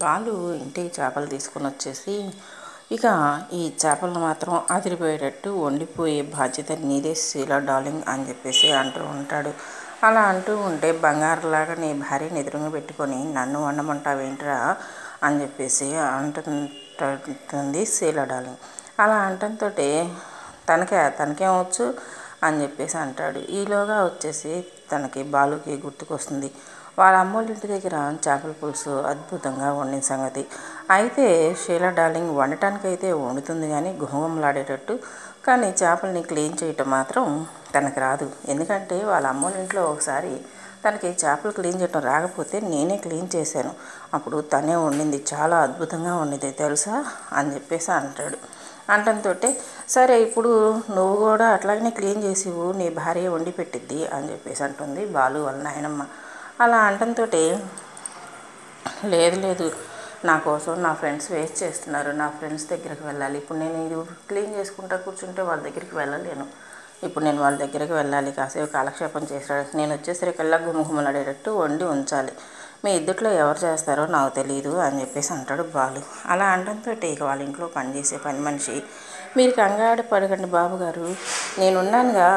బాలు ఇంటికి చేపలు తీసుకొని వచ్చేసి ఇక ఈ చేపలను మాత్రం అదిరిపోయేటట్టు వండిపోయే బాధ్యత నీదే శీలా డార్లింగ్ అని చెప్పేసి అంటూ ఉంటాడు. అలా అంటూ ఉంటే బంగారులాగా నీ భార్యని ఎదురుగా పెట్టుకొని నన్ను వండమంటావేంట్రా అని చెప్పేసి అంటుంది శీలా డార్లింగ్. అలా అంటంతో తనకేమవచ్చు అని చెప్పేసి అంటాడు. ఈలోగా వచ్చేసి తనకి బాలుకి గుర్తుకొస్తుంది వాళ్ళ అమ్మోళ్ళ ఇంటి దగ్గర చేపల పులుసు అద్భుతంగా వండిన సంగతి. అయితే షీలా డార్లింగ్ వండటానికైతే వండుతుంది కానీ గుమగుమలాడేటట్టు, కానీ చేపల్ని క్లీన్ చేయటం మాత్రం తనకు రాదు. ఎందుకంటే వాళ్ళ అమ్మోళ్ళ ఇంట్లో ఒకసారి తనకి చేపలు క్లీన్ చేయటం రాకపోతే నేనే క్లీన్ చేశాను. అప్పుడు తనే వండింది, చాలా అద్భుతంగా వండింది తెలుసా అని చెప్పేసి అంటాడు. అంటంతో సరే ఇప్పుడు నువ్వు కూడా అట్లాగనే క్లీన్ చేసివు, నీ భార్య వండి పెట్టిద్ది అని చెప్పేసి అంటుంది బాలు వాళ్ళ నాయనమ్మ. అలా అంటంతో లేదు నా కోసం నా ఫ్రెండ్స్ వెయిట్ చేస్తున్నారు, నా ఫ్రెండ్స్ దగ్గరికి వెళ్ళాలి. ఇప్పుడు నేను ఇది క్లీన్ చేసుకుంటా కూర్చుంటే వాళ్ళ దగ్గరికి వెళ్ళలేను. ఇప్పుడు నేను వాళ్ళ దగ్గరికి వెళ్ళాలి, కాసేపు కాలక్షేపం చేసాడు. నేను వచ్చేసరికల్లా గుమగుమలాడేటట్టు వండి ఉంచాలి. మీ ఇద్దట్లో ఎవరు చేస్తారో నాకు తెలియదు అని చెప్పేసి అంటాడు బాలు. అలా అనడంతో ఇక వాళ్ళ ఇంట్లో పనిచేసే పని మనిషి, మీరు కంగారు పడకండి బాబుగారు, నేనున్నానుగా,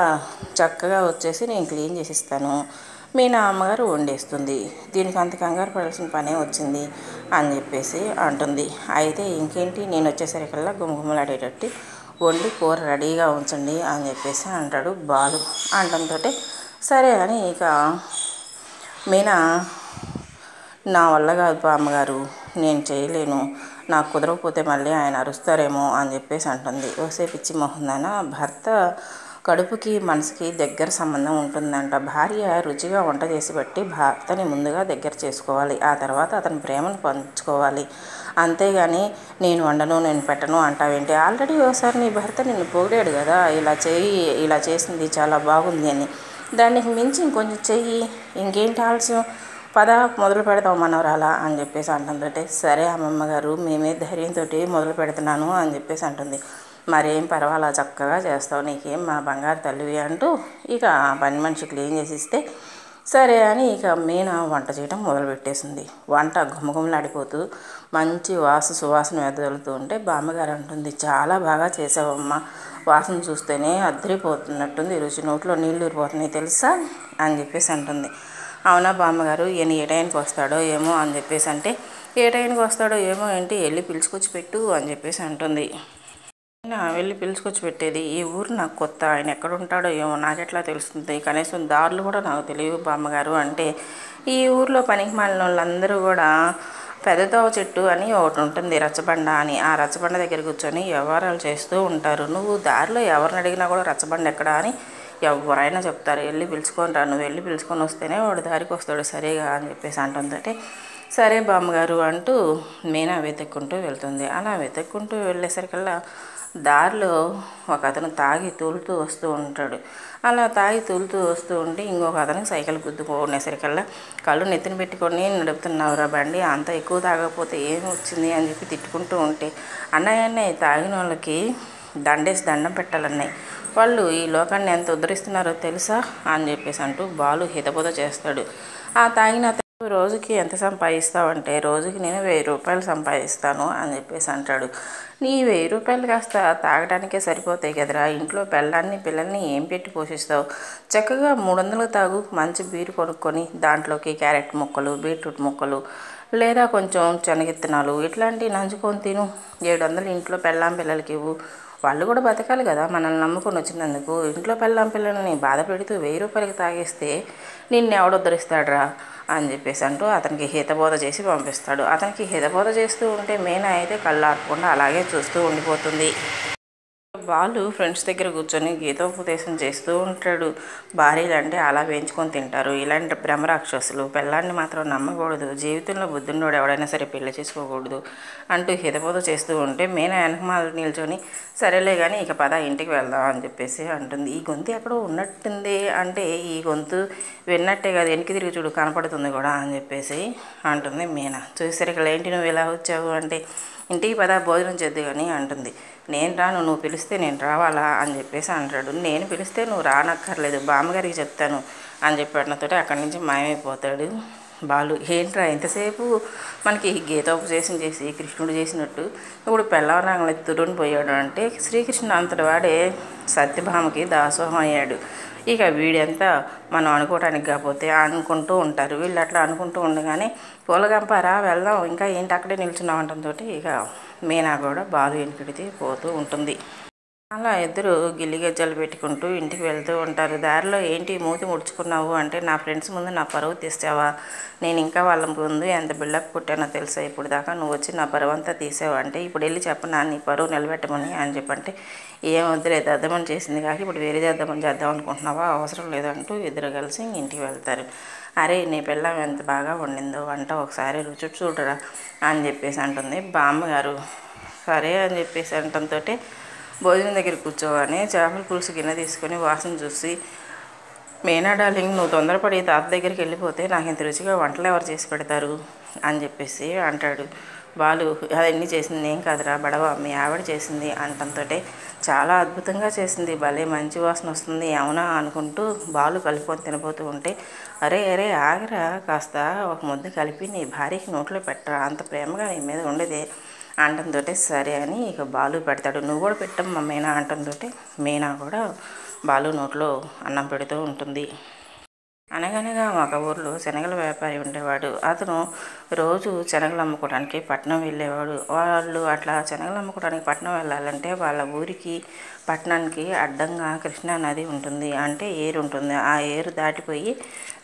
చక్కగా వచ్చేసి నేను క్లీన్ చేసిస్తాను, మీ నా అమ్మగారు వండేస్తుంది, దీనికి అంత కంగారు పడాల్సిన పనే వచ్చింది అని చెప్పేసి అంటుంది. అయితే ఇంకేంటి, నేను వచ్చేసరికల్లా గుమగుమలాడేటట్టు వండి కూర రెడీగా ఉంచండి అని చెప్పేసి అంటాడు బాలు. అనడంతో సరే అని ఇక మీనా, నా వల్ల కాదు బామ్మగారు, నేను చేయలేను, నాకు కుదరకపోతే మళ్ళీ ఆయన అరుస్తారేమో అని చెప్పేసి అంటుంది. ఓసేపు ఇచ్చి మొహందాన, భర్త కడుపుకి మనసుకి దగ్గర సంబంధం ఉంటుందంట. భార్య రుచిగా వంట చేసి బట్టి భర్తని ముందుగా దగ్గర చేసుకోవాలి, ఆ తర్వాత అతని ప్రేమను పంచుకోవాలి. అంతేగాని నేను వండను నేను పెట్టను అంటావేంటి? ఆల్రెడీ ఒకసారి నీ భర్త నిన్ను పొగిడాడు కదా, ఇలా చేసింది చాలా బాగుంది అని. దానికి మించి ఇంకొంచెం చెయ్యి, ఇంకేంటి ఆలస్యం, పద మొదలు పెడదాం మనవరాలా అని చెప్పేసి అంటుందంటే, సరే అమ్మమ్మ గారు, మేమే ధైర్యంతో మొదలు పెడుతున్నాను అని చెప్పేసి అంటుంది. మరేం పర్వాలా, చక్కగా చేస్తావు, నీకేం మా బంగారు తల్లివి అంటూ ఇక పని మనిషి క్లీన్ చేసి ఇస్తే సరే అని ఇక మీనా వంట చేయడం మొదలుపెట్టేసింది. వంట గుమగుమలాడిపోతూ మంచి సువాసన వెదజల్లుతూ ఉంటే బామ్మగారు అంటుంది, చాలా బాగా చేసావమ్మా, వాసన చూస్తేనే అద్దరిపోతున్నట్టుంది, రుచి నోట్లో నీళ్ళు ఊరిపోతున్నాయి తెలుసా అని చెప్పేసి అంటుంది. అవునా బామ్మగారు, ఈయన ఏ టైంకి వస్తాడో ఏమో అని చెప్పేసి అంటే, ఏ టైంకి వస్తాడో ఏమో ఏంటి, వెళ్ళి పిలుచుకొచ్చి పెట్టు అని చెప్పేసి అంటుంది. వెళ్ళి పిలుచుకొచ్చి పెట్టేది, ఈ ఊరు నాకు కొత్త, ఆయన ఎక్కడ ఉంటాడో ఏమో నాకెట్లా తెలుస్తుంది, కనీసం దారులు కూడా నాకు తెలియవు బామ్మగారు అంటే, ఈ ఊర్లో పనికి మాలిన వాళ్ళందరూ కూడా పెద్దదోవ చెట్టు అని ఒకటి ఉంటుంది రచ్చబండ అని, ఆ రచ్చబండ దగ్గర కూర్చొని వ్యవహారాలు చేస్తూ ఉంటారు. నువ్వు దారిలో ఎవరిని అడిగినా కూడా రచ్చబండ ఎక్కడా అని ఎవరైనా చెప్తారు, వెళ్ళి పిలుచుకొని రా, నువ్వు వెళ్ళి పిలుచుకొని వస్తేనే వాడు దారికి వస్తాడు సరేగా అని చెప్పేసి అంటుందంటే, సరే బామ్మగారు అంటూ మీనా వెతుక్కుంటూ వెళ్తుంది. అలా వెతుక్కుంటూ వెళ్ళేసరికల్లా దారిలో ఒక అతను తాగి తూలుతూ వస్తూ ఉంటాడు. అలా తాగి తూలుతూ వస్తూ ఉంటే ఇంకొక అతనికి సైకిల్ గుద్దుకోనేసరికల్లా, కళ్ళు నెత్తిన పెట్టుకొని నడుపుతున్నావురా బండి, అంత ఎక్కువ తాగకపోతే ఏం వచ్చింది అని చెప్పి తిట్టుకుంటూ ఉంటే, అన్నయ్య తాగిన వాళ్ళకి దండేసి దండం పెట్టాలన్నాయి, వాళ్ళు ఈ లోకాన్ని ఎంత ఉద్ధరిస్తున్నారో తెలుసా అని చెప్పేసి అంటూ బాలు హితబోధ చేస్తాడు. ఆ తాగిన రోజుకి ఎంత సంపాదిస్తావంటే, రోజుకి నేను 1000 రూపాయలు సంపాదిస్తాను అని చెప్పేసి అంటాడు. నీ 1000 రూపాయలు కాస్త తాగడానికే సరిపోతాయి కదరా, ఇంట్లో పిల్లల్ని ఏం పెట్టి పోషిస్తావు, చక్కగా 300 తాగు, మంచి బీరు కొనుక్కొని దాంట్లోకి క్యారెట్ ముక్కలు, బీట్రూట్ ముక్కలు, లేదా కొంచెం శనగిత్తనాలు ఇట్లాంటివి నంచుకొని తిను, 700 ఇంట్లో పిల్లలకి ఇవ్వు, వాళ్ళు కూడా బతకాలి కదా మనల్ని నమ్ముకొని వచ్చినందుకు. ఇంట్లో పిల్లల్ని బాధ పెడుతూ 1000 రూపాయలకి తాగేస్తే నిన్ను ఎవడొద్దరిస్తాడ్రా అని చెప్పేసి అంటూ అతనికి హితబోధ చేసి పంపిస్తాడు. అతనికి హితబోధ చేస్తూ ఉంటే మీనా అయితే కళ్ళార్పకుండా అలాగే చూస్తూ ఉండిపోతుంది. వాళ్ళు ఫ్రెండ్స్ దగ్గర కూర్చొని గీతోపదేశం చేస్తూ ఉంటాడు. భార్యలు అంటే అలా వేయించుకొని తింటారు, ఇలాంటి భ్రమరాక్షసులు, పెళ్ళాన్ని మాత్రం నమ్మకూడదు, జీవితంలో బుద్ధుండోడు ఎవడైనా సరే పెళ్లి చేసుకోకూడదు అంటూ హితబోధ చేస్తూ ఉంటే మీనా వెనకమాల నిల్చొని, సరేలే కానీ ఇక పద ఇంటికి వెళ్దాం అని చెప్పేసి అంటుంది. ఈ గొంతు ఎక్కడో ఉన్నట్టుంది అంటే, ఈ గొంతు విన్నట్టే కదా, వెనక్కి తిరిగి చూడు కనపడుతుంది కూడా అని చెప్పేసి అంటుంది మీనా. చూసేసరికి ఏంటి నువ్వు ఇలా వచ్చావు అంటే, ఇంటికి పద భోజనం చేద్దు కానీ అంటుంది. నేను రాను, నువ్వు పిలిస్తే నేను రావాలా అని చెప్పేసి అంటాడు. నేను పిలిస్తే నువ్వు రానక్కర్లేదు, బామ్మగారికి చెప్తాను అని చెప్పినతో అక్కడి నుంచి మాయమైపోతాడు. బాలు. ఏంట్రా ఎంతసేపు మనకి గీతోపదేశం చేసి కృష్ణుడు చేసినట్టు ఇప్పుడు పెళ్ళవరంగలు ఎత్తుడుని పోయాడు అంటే శ్రీకృష్ణుడు అంతటి వాడే సత్యభామకి దాసోహం అయ్యాడు. ఇక వీడంతా మనం అనుకోవటానికి కాకపోతే అనుకుంటూ ఉంటారు. వీళ్ళు అట్లా అనుకుంటూ ఉండగానే పూలగంపారా వెళ్దాం, ఇంకా ఏంటి అక్కడే నిల్చున్నాం అంటంతో ఇక మీనా కూడా బాలు వెనుకడితే పోతూ ఉంటుంది. అలా ఇద్దరు గిల్లిగజ్జలు పెట్టుకుంటూ ఇంటికి వెళ్తూ ఉంటారు. దారిలో ఏంటి మూతి ముడుచుకున్నావు అంటే నా ఫ్రెండ్స్ ముందు నా పరువు తీసావా, నేను ఇంకా వాళ్ళ ముందు ఎంత బిల్డప్ పుట్టానో తెలుసా, ఇప్పుడు దాకా నువ్వు వచ్చి నా పరువు అంతా తీసావు అంటే ఇప్పుడు వెళ్ళి చెప్పనా నీ పరువు నిలబెట్టమని అని చెప్పంటే ఏం వద్దులే దద్దమని చేసింది కాక ఇప్పుడు వేరే దద్దమని చేద్దాం అనుకుంటున్నావా, అవసరం లేదంటూ ఇద్దరు కలిసి ఇంటికి వెళ్తారు. అరే నీ పిల్లం ఎంత బాగా వండిందో వంట ఒకసారి రుచి చూడరా అని చెప్పేసి అంటుంది. బామ్మగారు సరే అని చెప్పేసి అంటంతో భోజనం దగ్గర కూర్చోగానే చేపల పులుసు గిన్నె తీసుకొని వాసన చూసి మీనా డార్లింగ్ నువ్వు తొందరపడి తాత దగ్గరికి వెళ్ళిపోతే నాకు ఇంత రుచిగా వంటలు ఎవరు చేసి పెడతారు అని చెప్పేసి అంటాడు. బాలు అవన్నీ చేసింది ఏం కాదురా బడవ మీ ఆవిడ చేసింది అంటంతో చాలా అద్భుతంగా చేసింది, భలే మంచి వాసన వస్తుంది అవునా అనుకుంటూ బాలు కలుపుకొని తినబోతూ ఉంటే అరే అరే ఆగరా కాస్త ఒక ముద్ద కలిపి నీ భార్యకి నోట్లో పెట్టరా, అంత ప్రేమగా నీ మీద ఉండేదే అంటంతో సరే అని ఇక బాలు పెడతాడు. నువ్వు కూడా పెట్టమ్మా మీనా అంటంతో మీనా కూడా బాలు నోట్లో అన్నం పెడుతూ ఉంటుంది. అనగనగా ఒక ఊర్లో శనగల వ్యాపారి ఉండేవాడు. అతను రోజు శనగలు అమ్ముకోవడానికి పట్నం వెళ్ళేవాడు. వాళ్ళు అట్లా శనగలు అమ్ముకోవడానికి పట్నం వెళ్ళాలంటే వాళ్ళ ఊరికి పట్టణానికి అడ్డంగా కృష్ణా నది ఉంటుంది, అంటే ఏరు ఉంటుంది. ఆ ఏరు దాటిపోయి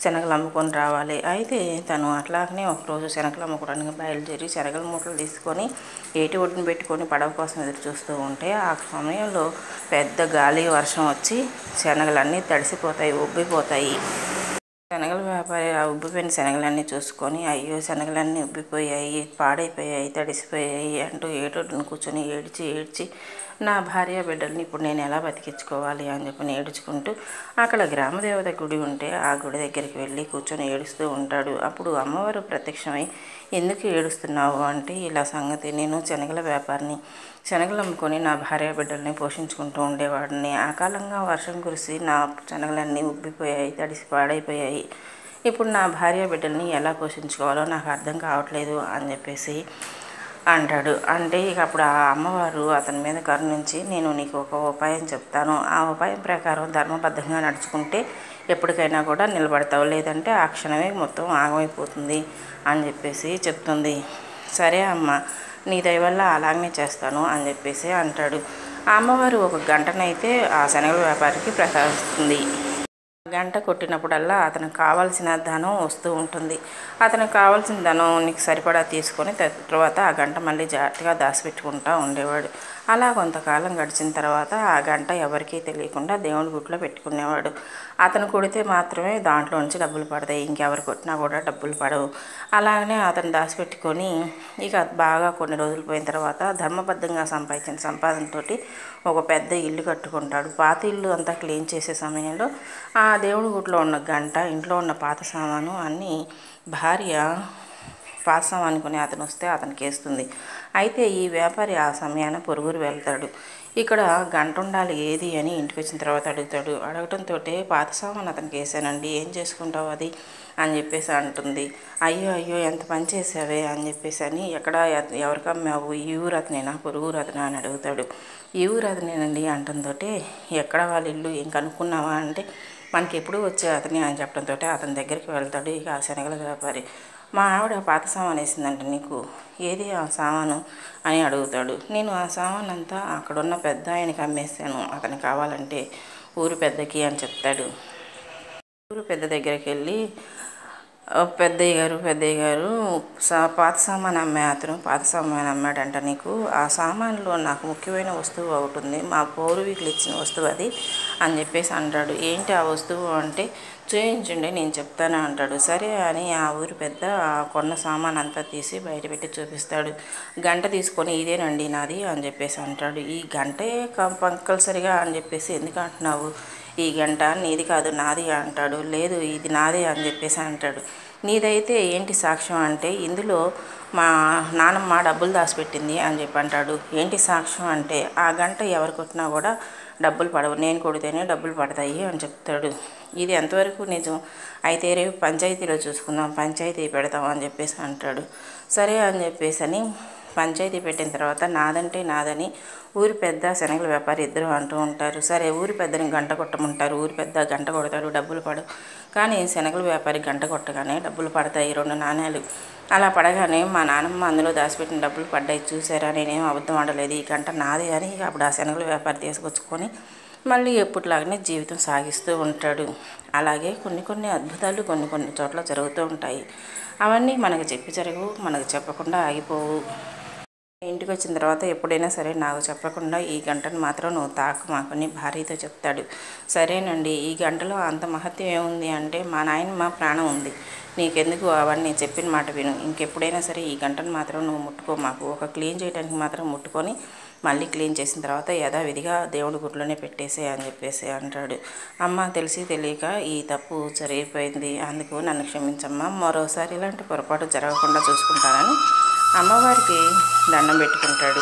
శనగలు అమ్ముకొని రావాలి. అయితే తను అట్లాగనే ఒకరోజు శనగలు అమ్ముకోవడానికి బయలుదేరి శనగల మూటలు తీసుకొని ఏటి ఒడ్డున పెట్టుకొని పడవ కోసం ఎదురు చూస్తూ ఉంటే ఆ సమయంలో పెద్ద గాలి వర్షం వచ్చి శనగలన్నీ తడిసిపోతాయి, ఉబ్బిపోతాయి. శనగల వ్యాపారి ఆ ఉబ్బిపోయిన శనగలన్నీ చూసుకొని అయ్యో శనగలన్నీ ఉబ్బిపోయాయి, పాడైపోయాయి, తడిసిపోయాయి అంటూ ఏటొడ్డున కూర్చొని ఏడ్చి నా భార్య బిడ్డల్ని ఇప్పుడు నేను ఎలా బతికించుకోవాలి అని చెప్పి ఏడుచుకుంటూ అక్కడ గ్రామదేవత గుడి ఉంటే ఆ గుడి దగ్గరికి వెళ్ళి కూర్చొని ఏడుస్తూ ఉంటాడు. అప్పుడు అమ్మవారు ప్రత్యక్షమై ఎందుకు ఏడుస్తున్నావు అంటే ఇలా సంగతి, నేను శనగల వ్యాపారిని, శనగలు అమ్ముకొని నా భార్య బిడ్డల్ని పోషించుకుంటూ ఉండేవాడిని. అకాలంగా వర్షం కురిసి నా శనగలన్నీ ఉబ్బిపోయాయి, తడిసి పాడైపోయాయి. ఇప్పుడు నా భార్య బిడ్డల్ని ఎలా పోషించుకోవాలో నాకు అర్థం కావట్లేదు అని చెప్పేసి అంటాడు. అంటే ఇక అప్పుడు ఆ అమ్మవారు అతని మీద కరుణించి నేను నీకు ఒక ఉపాయం చెప్తాను, ఆ ఉపాయం ప్రకారం ధర్మబద్ధంగా నడుచుకుంటే ఎప్పటికైనా కూడా నిలబడతావు, లేదంటే ఆ క్షణమే మొత్తం ఆగమైపోతుంది అని చెప్పేసి చెప్తుంది. సరే అమ్మ నీ దయ వల్ల అలాగనే చేస్తాను అని చెప్పేసి అంటాడు. ఆ అమ్మవారు ఒక గంటనైతే ఆ శనగల వ్యాపారికి ప్రసాదిస్తుంది. గంట కొట్టినప్పుడల్లా అతనికి కావాల్సిన ధనం వస్తూ ఉంటుంది. అతనికి కావాల్సిన ధనం నీకు సరిపడా తీసుకొని తర్వాత ఆ గంట మళ్ళీ జాగ్రత్తగా దాచిపెట్టుకుంటూ ఉండేవాడు. అలా కొంతకాలం గడిచిన తర్వాత ఆ గంట ఎవరికీ తెలియకుండా దేవుడి గుట్లో పెట్టుకునేవాడు. అతను కొడితే మాత్రమే దాంట్లో నుంచి డబ్బులు పడతాయి, ఇంకెవరు కొట్టినా కూడా డబ్బులు పడవు. అలాగనే అతను దాచిపెట్టుకొని ఇక బాగా కొన్ని రోజులు పోయిన తర్వాత ధర్మబద్ధంగా సంపాదించిన సంపాదనతో ఒక పెద్ద ఇల్లు కట్టుకుంటాడు. పాత ఇల్లు అంతా క్లీన్ చేసే సమయంలో ఆ దేవుడి గుట్లో ఉన్న గంట, ఇంట్లో ఉన్న పాత సామాను అన్నీ భార్య పాత సామాను కొని అతను వస్తే అతనికి వేస్తుంది. అయితే ఈ వ్యాపారి ఆ సమయాన పొరుగురు వెళ్తాడు. ఇక్కడ గంట ఉండాలి ఏది అని ఇంటికి వచ్చిన తర్వాత అడుగుతాడు. అడగటంతో పాత సామాను అతనికి వేసానండి ఏం చేసుకుంటావు అది అని చెప్పేసి అంటుంది. అయ్యో అయ్యో ఎంత పని చేసావే అని చెప్పేసి అని ఎక్కడ ఎవరికమ్మావు, ఈ ఊరు అతనేనా పొరుగురు అతనా అని అడుగుతాడు. ఈ ఊరు అతనేనండి అంటంతో ఎక్కడ వాళ్ళ ఇల్లు ఏం కనుక్కున్నావా అంటే మనకి ఎప్పుడు వచ్చే అతని అని చెప్పడంతో అతని దగ్గరికి వెళ్తాడు. ఇక ఆ శనగల వ్యాపారి మా ఆవిడ పాత సామాను వేసిందంట నీకు, ఏది ఆ సామాను అని అడుగుతాడు. నేను ఆ సామాన్ అంతా అక్కడున్న పెద్ద ఆయనకి అమ్మేశాను, అతను కావాలంటే ఊరు పెద్దకి అని చెప్తాడు. ఊరు పెద్ద దగ్గరికి వెళ్ళి పెద్దయ్య గారు పాత సామాను అతను పాత సామాను అమ్మాడంట నీకు, ఆ సామాన్లో నాకు ముఖ్యమైన వస్తువు ఒకటి ఉంది, మా పూర్వీకులు ఇచ్చిన వస్తువు అది అని చెప్పేసి అంటాడు. ఏంటి ఆ వస్తువు అంటే చూయించండి నేను చెప్తాను అంటాడు. సరే అని ఆ ఊరు పెద్ద కొన్న సామాన్ అంతా తీసి బయట పెట్టి చూపిస్తాడు. గంట తీసుకొని ఇదేనండి నాది అని చెప్పేసి అంటాడు. ఈ గంటే కంపల్సరిగా అని చెప్పేసి ఎందుకు అంటున్నావు, ఈ గంట నీది కాదు నాది అంటాడు. లేదు ఇది నాదే అని చెప్పేసి అంటాడు. నీదైతే ఏంటి సాక్ష్యం అంటే ఇందులో మా నానమ్మ డబ్బులు దాచిపెట్టింది అని చెప్పి అంటాడు. ఏంటి సాక్ష్యం అంటే ఆ గంట ఎవరు కొట్టినా కూడా డబ్బులు పడవు, నేను కొడితేనే డబ్బులు పడతాయి అని చెప్తాడు. ఇది ఎంతవరకు నిజం? అయితే రేపు పంచాయతీలో చూసుకుందాం, పంచాయతీ పెడతాం అని చెప్పేసి అంటాడు. సరే అని చెప్పేసి అని పంచాయతీ పెట్టిన తర్వాత నాదంటే నాదని ఊరి పెద్ద శనగల వ్యాపారి ఇద్దరు అంటూ ఉంటారు. సరే ఊరి పెద్దని గంట కొట్టమంటారు. ఊరి పెద్ద గంట కొడతాడు, డబ్బులు పడవు. కానీ శనగల వ్యాపారి గంట కొట్టగానే డబ్బులు పడతాయి, 2 నాణేలు. అలా పడగానే మా నాన్నమ్మ అందులో దాచిపెట్టిన డబ్బులు పడ్డాయి, చూసారా, నేనేం అబద్ధం ఆడలేదు, ఈ గంట నాదే అని అప్పుడు ఆ శనగల వ్యాపారి తీసుకొచ్చుకొని మళ్ళీ ఎప్పటిలాగానే జీవితం సాగిస్తూ ఉంటాడు. అలాగే కొన్ని అద్భుతాలు కొన్ని చోట్ల జరుగుతూ ఉంటాయి. అవన్నీ మనకు చెప్పి జరగవు, మనకు చెప్పకుండా ఆగిపోవు. ఇంటికి వచ్చిన తర్వాత ఎప్పుడైనా సరే నాకు చెప్పకుండా ఈ గంటను మాత్రం నువ్వు తాకు మాకుని భార్యతో చెప్తాడు. సరేనండి, ఈ గంటలో అంత మహత్యం ఏముంది అంటే మా నాయనమ్మ ప్రాణం ఉంది, నీకెందుకు అవన్నీ, చెప్పిన మాట విను, ఇంకెప్పుడైనా సరే ఈ గంటను మాత్రం నువ్వు ముట్టుకో, మాకు ఒక క్లీన్ చేయడానికి మాత్రం ముట్టుకొని మళ్ళీ క్లీన్ చేసిన తర్వాత యథావిధిగా దేవుడి గుడిలోనే పెట్టేసే అని చెప్పేసి అంటాడు. అమ్మ, తెలిసి తెలియక ఈ తప్పు జరిగిపోయింది, అందుకు నన్ను క్షమించమ్మా, మరోసారి ఇలాంటి పొరపాటు జరగకుండా చూసుకుంటానని అమ్మవారికి దండం పెట్టుకుంటాడు.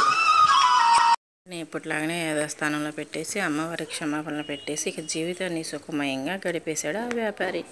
ఇప్పటిలాగానే యథాస్థానంలో పెట్టేసి అమ్మవారికి క్షమాపణలు పెట్టేసి ఇక జీవితాన్ని సుఖమయంగా గడిపేశాడు ఆ వ్యాపారి.